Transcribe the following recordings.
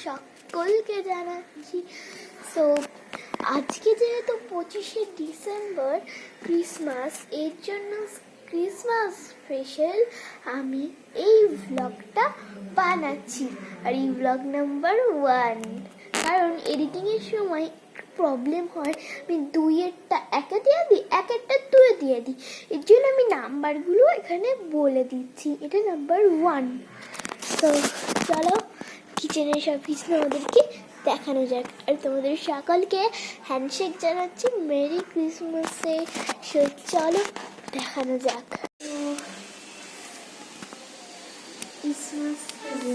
সকলকে জানাচ্ছি। সো আজকে যেহেতু 25শে ডিসেম্বর ক্রিসমাস, এর জন্য ক্রিসমাস স্পেশাল আমি এই ভ্লগটা বানাচ্ছি। আর এই ভ্লগ নাম্বার 1, কারণ এডিটিংয়ের সময় প্রবলেম হয়, আমি 2-এরটা একে দিয়ে দিই, 1-এরটা 2-এ দিয়ে দিই। এর জন্য আমি নাম্বারগুলো এখানে বলে দিচ্ছি। এটা নাম্বার 1। তো চলো কিচেনে সব কিছু আমাদেরকে দেখানো যাক। আর তোমাদের সকলকে হ্যান্ডশেক জানাচ্ছি মেরি ক্রিসমাসে। সো চলো দেখানো যাক। ক্রিসমাস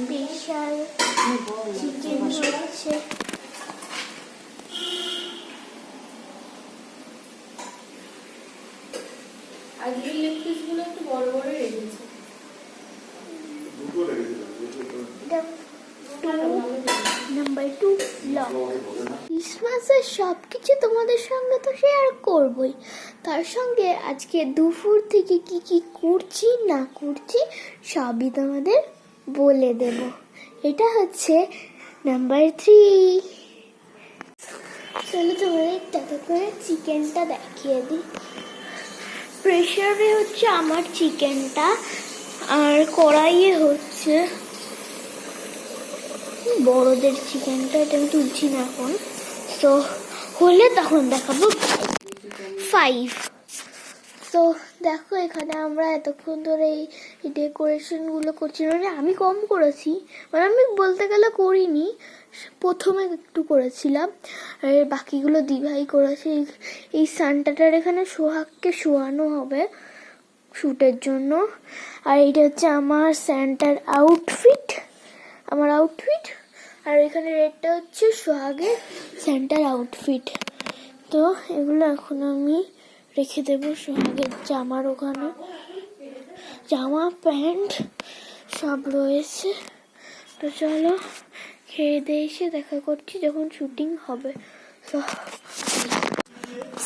স্পেশাল চিকেন হচ্ছে। আজকের লেগ পিসগুলো একটু বড় বড় রেখেছে। Number 2 blog. ক্রিসমাসের সব কিছু তোমাদের সঙ্গে তো শেয়ার করবই, তার সঙ্গে আজকে দুপুর থেকে কি কি করছি না করছি সবই তোমাদের বলে দেব। এটা হচ্ছে নাম্বার 3। চলো তোমাদের টাকা করে চিকেনটা দেখিয়ে দিই। প্রেশারে হচ্ছে আমার চিকেনটা, আর কড়াইয়ে হচ্ছে বড়দের চিকেনটা। এটা আমি তুলছি না এখন, তো হলে তখন দেখাবো। 5। তো দেখো এখানে আমরা এতক্ষণ ধরে এই ডেকোরেশনগুলো করছি। মানে আমি কম করেছি, মানে আমি বলতে গেলে করিনি, প্রথমে একটু করেছিলাম, আর বাকিগুলো দিভাই করেছে। এই সান্টাটার এখানে সোহাগকে শোয়ানো হবে শ্যুটের জন্য। আর এটা হচ্ছে আমার স্যান্টার আউটফিট, আমার আউটফিট। আর এখানে রেডটা হচ্ছে সোহাগের স্যান্টার আউটফিট। তো এগুলো এখন আমি রেখে দেবো সোহাগের জামার ওখানে। জামা প্যান্ট সব রয়েছে। তো চলো খেয়ে দিয়ে এসে দেখা করছি যখন শুটিং হবে।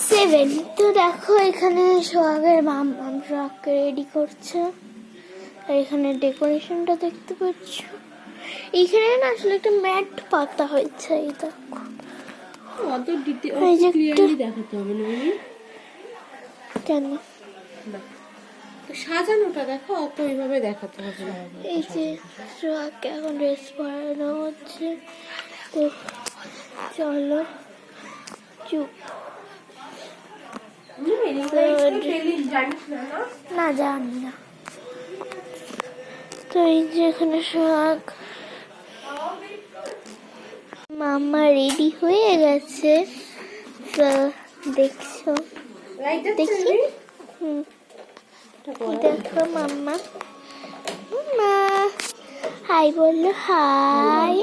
7। তো দেখো এখানে সোহাগের মাম সোহাগকে রেডি করছে। আর এখানে ডেকোরেশনটা দেখতে পাচ্ছ। এইখানে না আসলে একটা ম্যাট পাতা হয়েছে। এই দেখো অত ক্লিয়ারলি দেখাতে হবে না। কেন সাজানোটা দেখো, অত এইভাবে দেখাতে হবে না। এই যে সোহাগকে এখন ড্রেস পরানো হচ্ছে। তো চলো চুপ না, জানি না। তো এই যে এখানে সোহাগ মাম্মা রেডি হয়ে গেছে। তো দেখছো, দেখি দেখো মাম্মা মা হাই বললো। হাই।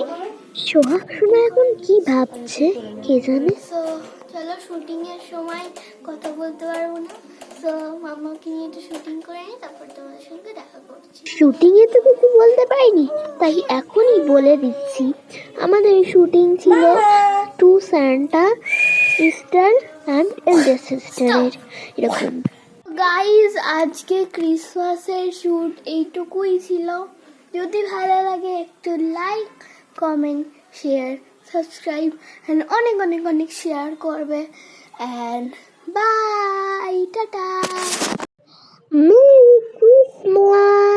সোহাগ শোনা এখন কি ভাবছে কে জানে। তো চলো শুটিং এর সময় কথা বলতে পারবো না, তো মাম্মাকে নিয়ে একটু শুটিং করে নিই, তারপর তোমাদের সঙ্গে দেখা করছি। শুটিং এ তো কিছু বলতে পারিনি, তাই এখনই বলে দিচ্ছি। আমাদের শুটিং ছিল 2 সান্টা সিস্টার অ্যান্ড এল্ডার সিস্টারের এরকম। গাইজ আজকে ক্রিসমাসের শুট এইটুকুই ছিল। যদি ভালো লাগে একটু like, comment, share, subscribe and অনেক অনেক অনেক শেয়ার করবে। And bye, tata, merry Christmas.